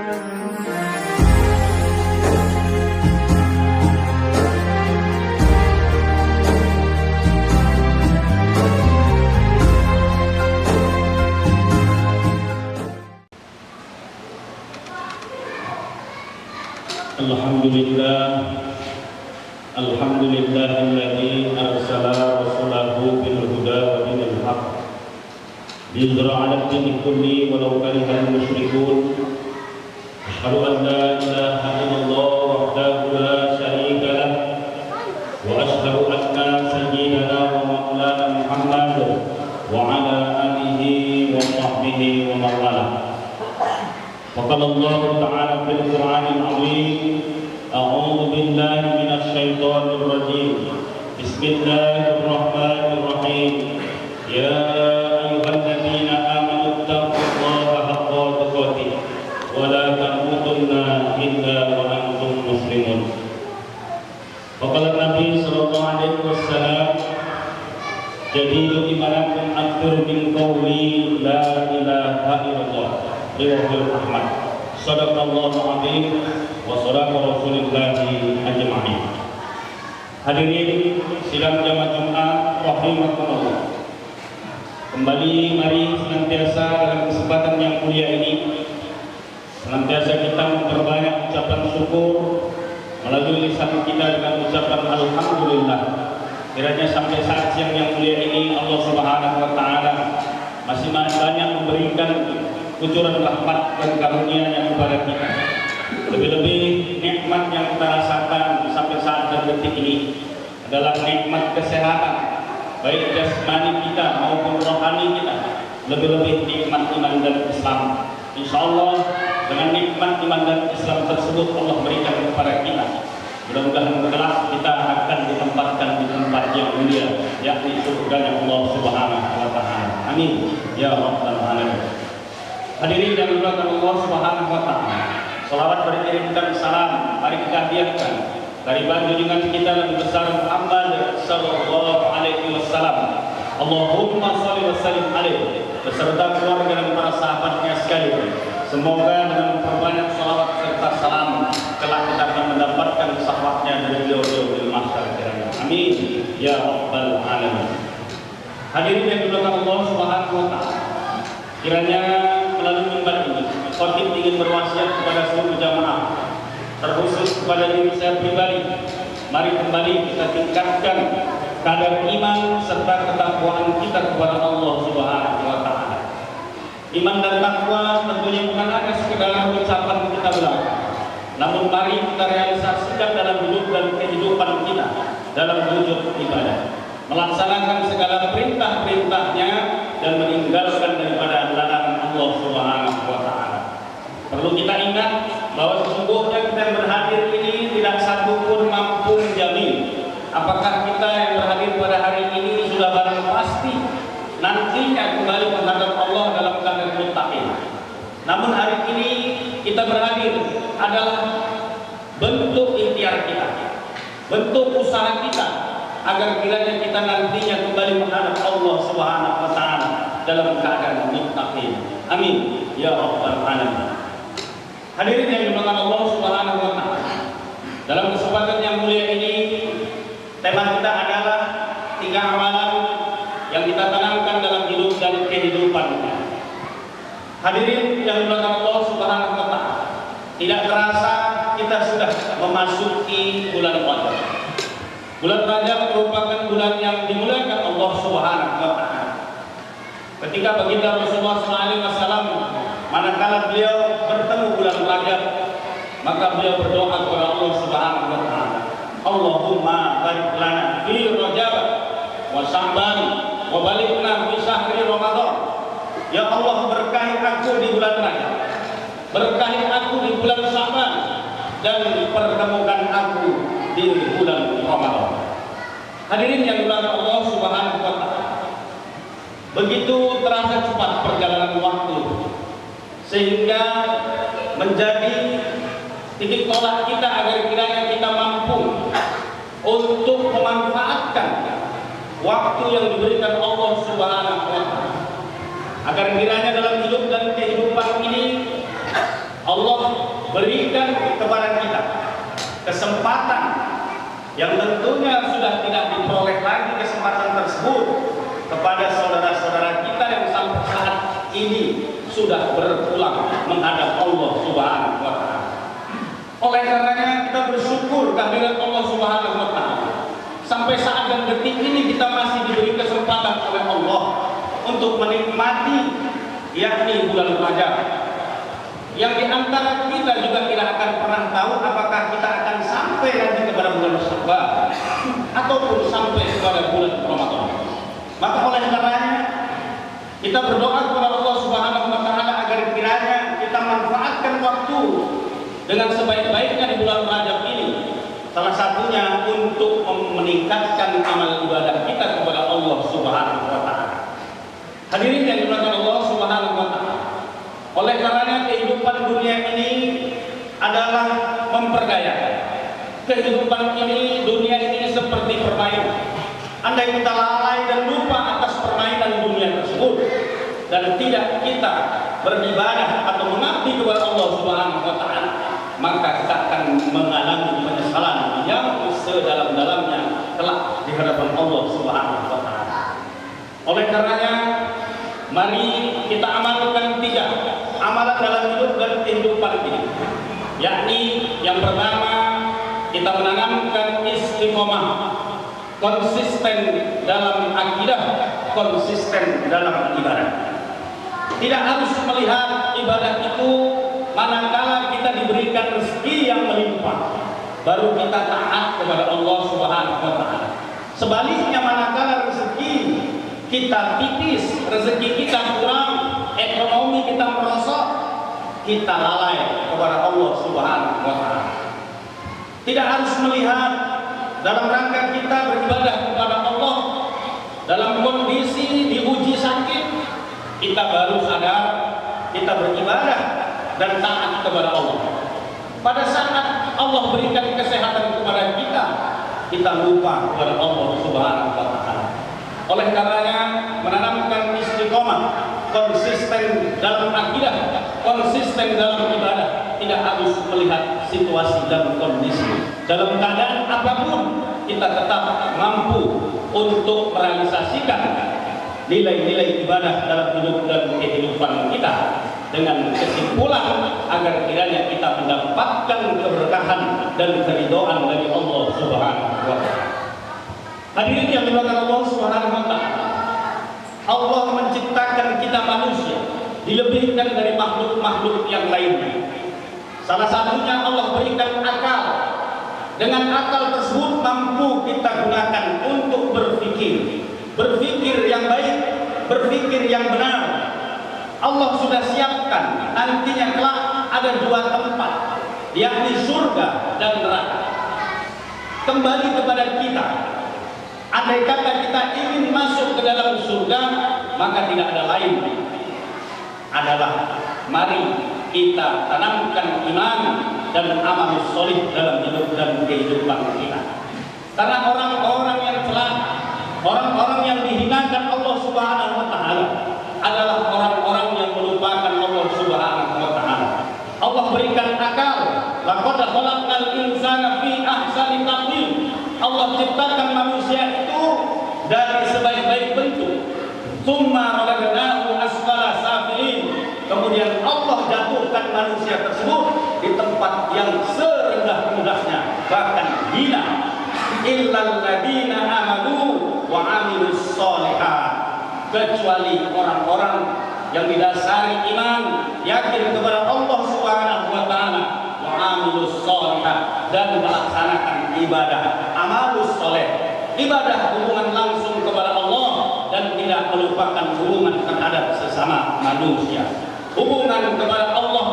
Alhamdulillahilladzi arsala rasulahu bil huda wa dinil haqq liyudhhira 'ala ad-dini kulli walau karihal musyrikun. Asyhadu an la ilaha illallah wahdahu la syarika lah wa asyhadu anna sayyidana wa maulana Muhammad wa 'ala alihi wa sahbihi wa man walah. Faqala Allah ta'ala fil Qur'anil 'azim. A'udzu billahi minasy syaithanir rajim. Bismillahirrahmanirrahim. Ya ayyuhalladzina amanu taqullaha haqqa tuqatih wa la tamutunna illa wa antum muslimun. Faqala Nabi sallallahu alaihi wasallam, jadidu imanakum akthar min qawli la ilaha illallah. Riwayat Ahmad. Shadaqallahu azim wa shadaqa rasulillahi ajma'in. Hadirin sidang jamaah Jumat rahimakumullah. Kembali mari senantiasa dalam kesempatan yang mulia ini senantiasa kita memperbanyak ucapan syukur melalui lisan kita dengan ucapan alhamdulillah. Kiranya sampai saat siang yang mulia ini Allah Subhanahu wa taala masih banyak memberikan kucuran rahmat dan karunia-Nya kepada kita. Lebih-lebih nikmat yang kita rasakan sampai saat dan detik ini adalah nikmat kesehatan, baik jasmani kita maupun rohani kita. Lebih-lebih nikmat iman dan Islam. Insyaallah dengan nikmat iman dan Islam tersebut Allah berikan kepada kita. Mudah-mudahan kelak kita akan ditempatkan di tempat yang mulia, yakni surga Allah Subhanahu wa taala. Amin ya rabbal alamin. Hadirin yang dimuliakan Allah Subhanahu wa taala. Salawat berkirimkan salam mari kita hadiahkan dari junjungan kita Nabi besar Muhammad sallallahu alaihi wasallam. Allahumma shalli wa sallim alaihi beserta keluarga dan para sahabatnya sekalian. Semoga dengan memperbanyak salawat serta salam kelak kita akan mendapatkan syafaatnya dari beliau di mahsyar kiranya. Amin ya rabbal alamin. Hadirin yang dimuliakan Allah Subhanahu wa taala. Kiranya melalui mimbar ini khotib ingin berwasiat kepada seluruh jamaah, terkhusus kepada diri saya pribadi. Mari kembali kita tingkatkan kadar iman serta ketakwaan kita kepada Allah Subhanahu wa taala. Iman dan takwa tentunya bukan hanya sekedar ucapan kita belaka, namun mari kita realisasikan dalam hidup dan kehidupan kita dalam wujud ibadah, melaksanakan segala perintah-perintahnya dan meninggalkan daripada larangan Allah Subhanahu wa taala. Perlu kita ingat bahwa sesungguhnya kita yang berhadir ini tidak satu pun mampu menjamin apakah kita yang berhadir pada hari ini sudah barang pasti nantinya kembali menghadap Allah dalam keadaan muttaqin. Namun hari ini kita berhadir adalah bentuk ikhtiar kita, bentuk usaha kita agar kiranya kita nantinya kembali menghadap Allah Subhanahu wa taala dalam keadaan muttaqin. Amin ya rabbal alamin. Hadirin yang dimuliakan Allah Subhanahu wa taala. Dalam kesempatan yang mulia ini tema kita adalah 3 amalan yang kita tanamkan dalam hidup dan kehidupan. Hadirin yang dimuliakan Allah Subhanahu wa taala. Tidak terasa kita sudah memasuki bulan Rajab. Bulan Rajab merupakan bulan yang dimuliakan Allah Subhanahu wa taala. Ketika baginda Rasulullah SAW manakala beliau bertemu bulan Rajab, maka beliau berdoa kepada Allah Subhanahu wa taala, Allahumma barik lana fi Rajab wa Sya'ban wa balighna fi syahri Ramadan. Ya Allah, berkahi aku di bulan Rajab, berkahi aku di bulan Sya'ban, dan pertemukan aku di bulan Ramadan. Hadirin yang dimuliakan Allah Subhanahu wa taala. Begitu terasa cepat perjalanan waktu sehingga menjadi titik tolak kita agar kiranya kita mampu untuk memanfaatkan waktu yang diberikan Allah Subhanahu wa taala, agar kiranya dalam hidup dan kehidupan ini Allah berikan kepada kita kesempatan yang tentunya sudah tidak diperoleh lagi kesempatan tersebut kepada saudara-saudara kita yang sampai saat ini sudah berpulang menghadap Allah Subhanahu wa Ta'ala. Oleh karenanya kita bersyukur kehadirat Allah Subhanahu wa Ta'ala. Sampai saat dan detik ini kita masih diberi kesempatan oleh Allah untuk menikmati yakni bulan Rajab. Yang diantara kita juga tidak akan pernah tahu apakah kita akan sampai nanti kepada bulan Syawal ataupun sampai kepada bulan Ramadan. Maka oleh karenanya kita berdoa kepada Allah Subhanahu wa Ta'ala agar kiranya kita manfaatkan waktu dengan sebaik-baiknya di bulan Rajab ini. Salah satunya untuk meningkatkan amal ibadah kita kepada Allah Subhanahu wa Ta'ala. Hadirin yang dimuliakan Allah Subhanahu wa Ta'ala. Oleh karenanya kehidupan dunia ini adalah memperdayakan. Kehidupan ini, dunia ini seperti permainan. Andai kita lalai dan lupa atas permainan dunia tersebut dan tidak kita beribadah atau mengabdi kepada Allah Subhanahu wa Ta'ala, maka kita akan mengalami penyesalan yang sedalam-dalamnya kelak di hadapan Allah Subhanahu wa Ta'ala. Oleh karenanya mari kita amalkan 3 amalan dalam hidup dan kehidupan ini. Yakni yang pertama, kita menanamkan istiqomah, konsisten dalam akidah, konsisten dalam ibadah. Tidak harus melihat ibadah itu manakala kita diberikan rezeki yang melimpah baru kita taat kepada Allah Subhanahu wa Ta'ala. Sebaliknya manakala rezeki kita tipis, rezeki kita kurang, ekonomi kita merosot, kita lalai kepada Allah Subhanahu wa Ta'ala. Tidak harus melihat dalam rangka kita beribadah kepada Allah dalam kondisi diuji sakit, kita baru sadar kita beribadah dan taat kepada Allah. Pada saat Allah berikan kesehatan kepada kita, kita lupa kepada Allah Subhanahu wa Ta'ala. Oleh karenanya menanamkan istiqomah, konsisten dalam akidah, konsisten dalam ibadah, tidak harus melihat situasi dan kondisi. Dalam keadaan apapun kita tetap mampu untuk merealisasikan nilai-nilai ibadah dalam hidup dan kehidupan kita, dengan kesimpulan agar kiranya kita mendapatkan keberkahan dan keridhaan dari Allah Subhanahu wa Ta'ala. Hadirin yang dimuliakan Allah Subhanahu wa Ta'ala, Allah menciptakan kita manusia dilebihkan dari makhluk-makhluk yang lainnya. Salah satunya Allah berikan akal. Dengan akal tersebut mampu kita gunakan untuk berpikir yang baik, berpikir yang benar. Allah sudah siapkan nantinya kelak ada 2 tempat, yakni surga dan neraka. Kembali kepada kita. Andai kata kita ingin masuk ke dalam surga, maka tidak ada lain adalah mari kita tanamkan iman dan amal solih dalam hidup dan kehidupan kita. Karena orang-orang yang celaka, orang-orang yang dihinakan Allah Subhanahu wa Ta'ala adalah orang-orang yang melupakan Allah Subhanahu wa Ta'ala. Allah berikan akal. Laqad khalaqnal insana fi ahsani taqwim. Allah ciptakan manusia itu dari sebaik-baik bentuk. Tsumma radadnahu asfala safilin. Kemudian Allah jatuhkan manusia tersebut di tempat yang serendah-rendahnya, bahkan hina. Illal ladina amanu wa amilus sholihat. Kecuali orang-orang yang didasari iman, yakin kepada Allah Subhanahu wa Ta'ala, wa amilus sholihat, dan melaksanakan ibadah, amalus soleh, ibadah hubungan langsung kepada Allah dan tidak melupakan hubungan terhadap sesama manusia. Hubungan kepada Allah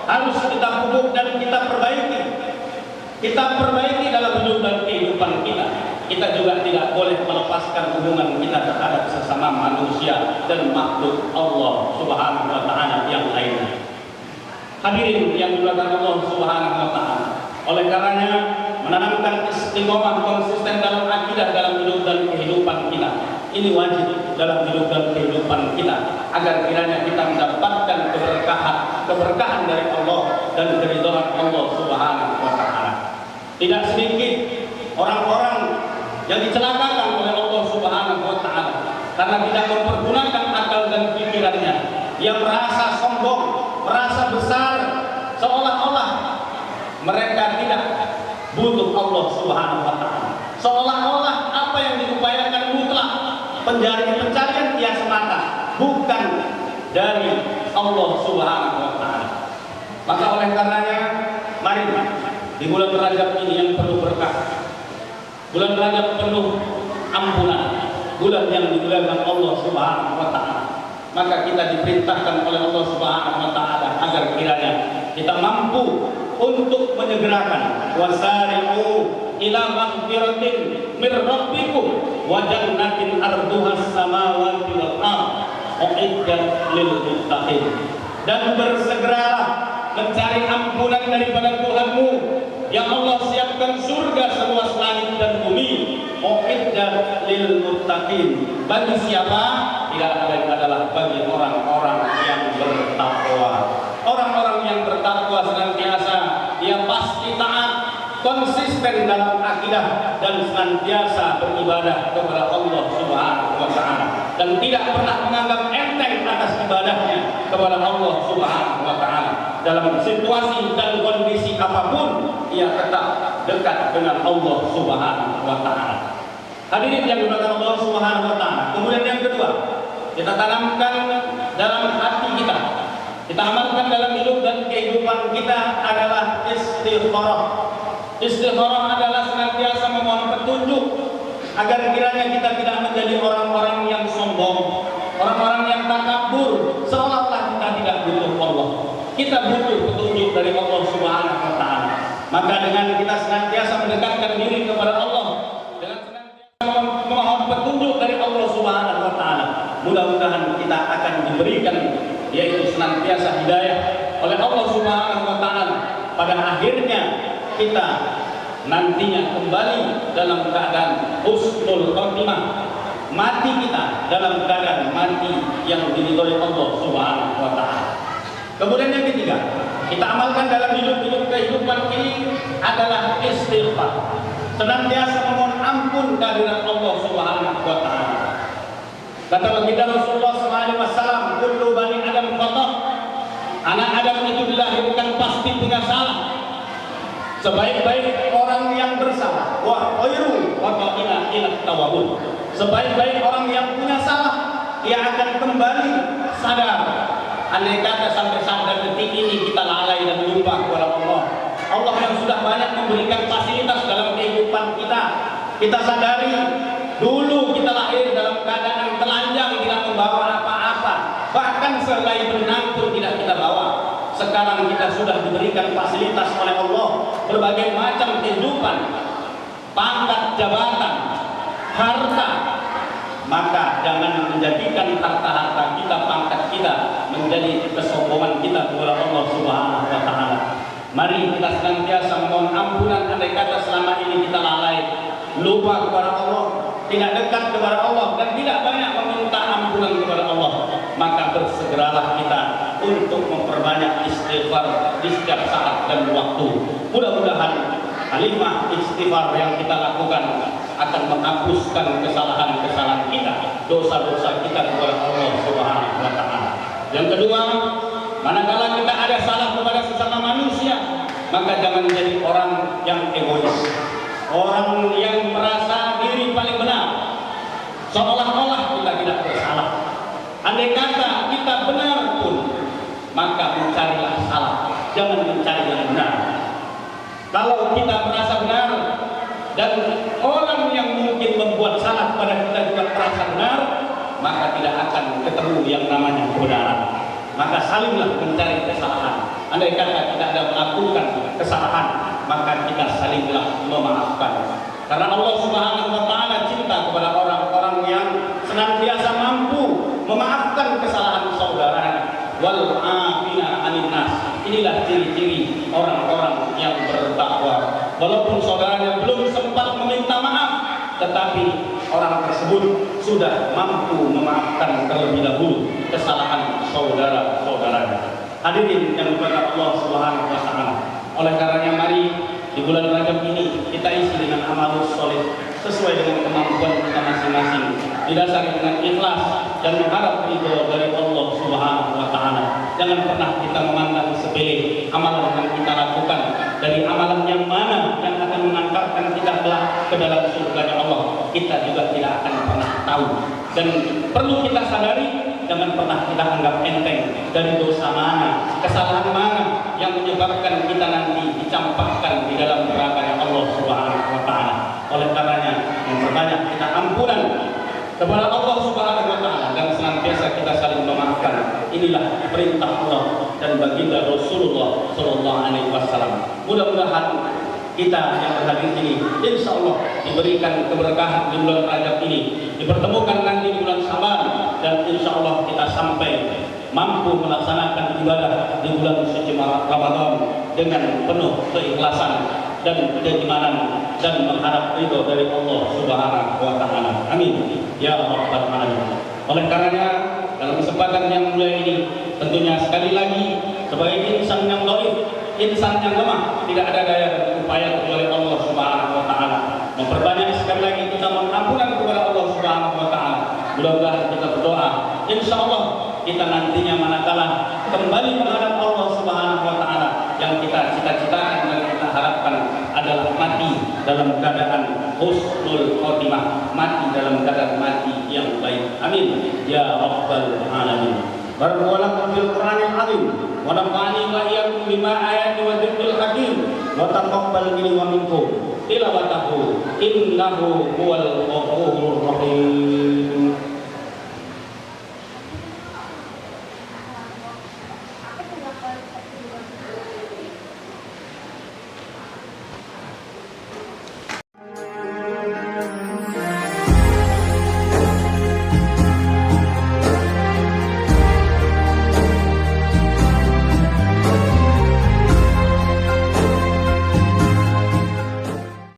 harus kita pupuk dan kita perbaiki. Kita perbaiki dalam hidup dan kehidupan kita. Kita juga tidak boleh melepaskan hubungan kita terhadap sesama manusia dan makhluk Allah Subhanahu wa Ta'ala yang lainnya. Hadirin yang dimuliakan Allah Subhanahu wa Ta'ala, oleh karenanya menanamkan istiqomah konsisten dalam akidah dalam hidup dan kehidupan kita ini wajib dalam hidup dan kehidupan kita, agar kiranya kita mendapatkan keberkahan dari Allah dan keridhaan Allah Subhanahu wa taala. Tidak sedikit orang-orang yang dicelakakan oleh Allah Subhanahu wa taala karena tidak mempergunakan akal dan pikirannya. Yang merasa sombong, merasa besar, seolah-olah mereka tidak butuh Allah Subhanahu wa taala. Seolah-olah apa yang diupayakan mutlak, pencarian dia semata, bukan dari Allah Subhanahu wa taala. Maka oleh karenanya, mari di bulan Rajab ini yang penuh berkah, bulan Rajab penuh ampunan, bulan yang dimuliakan Allah Subhanahu wa taala, maka kita diperintahkan oleh Allah Subhanahu wa taala agar kiranya kita mampu untuk menyegerakan wasari'u ila maghfiratin min rabbikum wa jannatin arduhas samawati wal ardh uiddat lil muttaqin, dan bersegeralah mencari ampunan daripada Tuhanmu yang Allah siapkan surga seluas langit dan bumi, uiddat lil muttaqin, bagi siapa? Tidak lain adalah bagi orang-orang yang bertakwa. Orang-orang yang bertakwa senantiasa dia pasti taat, konsisten dalam akidah, dan senantiasa beribadah kepada Allah Subhanahu wa taala, dan tidak pernah menganggap enteng atas ibadahnya kepada Allah Subhanahu wa taala. Dalam situasi dan kondisi apapun ia tetap dekat dengan Allah Subhanahu wa taala. Hadirin yang dimuliakan Allah Subhanahu wa taala. Kemudian yang kedua, kita tanamkan dalam hati kita, kita amalkan dalam hidup dan kehidupan kita adalah istikharah. Istikharah adalah senantiasa memohon petunjuk agar kiranya kita tidak menjadi orang-orang yang sombong, orang-orang yang takabur, seolah-olah kita tidak butuh Allah. Kita butuh petunjuk dari Allah Subhanahu wa taala. Maka dengan kita senantiasa mendekatkan diri kepada Allah, dengan senantiasa memohon petunjuk dari Allah Subhanahu wa taala, mudah-mudahan kita akan diberikan yaitu senantiasa hidayah oleh Allah Subhanahu wa taala. Pada akhirnya kita nantinya kembali dalam keadaan husnul khotimah, mati kita dalam keadaan mati yang diridhoi Allah Subhanahu wa taala. Kemudian yang ketiga, kita amalkan dalam hidup kehidupan ini adalah istighfar. Senantiasa memohon ampun kehadirat Allah Subhanahu wa taala. Kata baginda Rasulullah SAW, kullu bani Adam khata'. Anak Adam itu dilahirkan pasti punya salah. Sebaik-baik orang yang bersalah, wa khairu khata'ina ila tawabun. Sebaik-baik orang yang punya salah, dia akan kembali sadar. Andai kata sampai detik ini kita lalai dan lupa kepada Allah, Allah yang sudah banyak memberikan fasilitas dalam kehidupan kita, kita sadari dulu kita lahir dalam keadaan telanjang, tidak membawa apa-apa, bahkan selai benang pun tidak kita bawa. Sekarang kita sudah diberikan fasilitas oleh Allah, berbagai macam kehidupan, pangkat jabatan, harta. Maka jangan menjadikan harta-harta kita, pangkat kita menjadi kesombongan kita kepada Allah Subhanahu wa taala. Mari kita senantiasa memohon ampunan andai kata selama ini kita lalai, lupa kepada Allah, tidak dekat kepada Allah, dan tidak banyak meminta ampunan kepada Allah. Maka bersegeralah kita untuk memperbanyak istighfar di setiap saat dan waktu. Mudah-mudahan kalimah istighfar yang kita lakukan akan menghapuskan kesalahan-kesalahan kita, dosa-dosa kita kepada Allah Subhanahu wa taala. Yang kedua, manakala kita ada salah kepada sesama manusia, maka jangan menjadi orang yang egois, orang yang merasa diri paling benar, seolah-olah kita tidak bersalah. Andai kata kita benar pun, maka mencarilah salah, jangan mencari yang benar. Kalau kita merasa benar dan orang yang mungkin membuat salah kepada kita juga merasa benar, maka tidak akan ketemu yang namanya kebenaran. Maka salinglah mencari kesalahan. Andai kata kita ada melakukan kesalahan, maka kita salinglah memaafkan. Karena Allah Subhanahu wa taala cinta kepada orang-orang yang senantiasa mampu memaafkan kesalahan saudaranya. Wal afina 'anil nas. Inilah ciri-ciri orang-orang yang bertakwa. Walaupun saudaranya belum sempat meminta maaf, tetapi orang tersebut sudah mampu memaafkan terlebih dahulu kesalahan saudara-saudara. saudaranya. Hadirin yang dimuliakan Allah Subhanahu wa taala. Oleh karenanya mari di bulan Rajab ini kita isi dengan amal soleh sesuai dengan kemampuan kita masing-masing, didasari dengan ikhlas dan mengharap ridho dari Allah Subhanahu wa taala. Jangan pernah kita memandang sepele amalan yang kita lakukan, dari amalan yang mana yang akan mengantarkan kita kelak ke dalam surga Allah, kita juga tidak akan pernah tahu. Dan perlu kita sadari, jangan pernah kita anggap enteng dari dosa mana, kesalahan mana yang menyebabkan kita nanti dicampakkan di dalam neraka Allah Subhanahu wa taala. Oleh karenanya memperbanyak kita ampunan kepada Allah Subhanahu wa taala dan senantiasa kita saling memaafkan. Inilah perintah Allah dan baginda Rasulullah sallallahu alaihi wasallam. Mudah-mudahan kita yang berhadir ini insya Allah diberikan keberkahan di bulan Rajab ini, dipertemukan nanti di bulan Syaban, dan insya Allah kita sampai mampu melaksanakan ibadah di bulan suci Ramadan dengan penuh keikhlasan dan keimanan dan mengharap ridho dari Allah Subhanahu wa taala. Amin ya rabbal alamin. Oleh karenanya dalam kesempatan yang mulia ini tentunya sekali lagi sebagai insan yang dhaif, insan yang lemah, tidak ada daya dan upaya kecuali Allah Subhanahu wa taala. Memperbanyak sekali lagi kita mengampunan kepada Allah Subhanahu wa taala. Mudah-mudahan kita berdoa, insya Allah kita nantinya manakala kembali menghadap Allah Subhanahu wa taala, yang kita cita-citakan dan kita harapkan adalah mati dalam keadaan husnul khotimah, mati dalam keadaan mati yang baik. Amin ya rabbal alamin. Barakallahu fil Qur'anil azim wa nafa'ani wa iyyakum bima ayati wa dzikril hakim wa taqabbal minni wa minkum tilawatahu innahu huwal ghafurur rahim.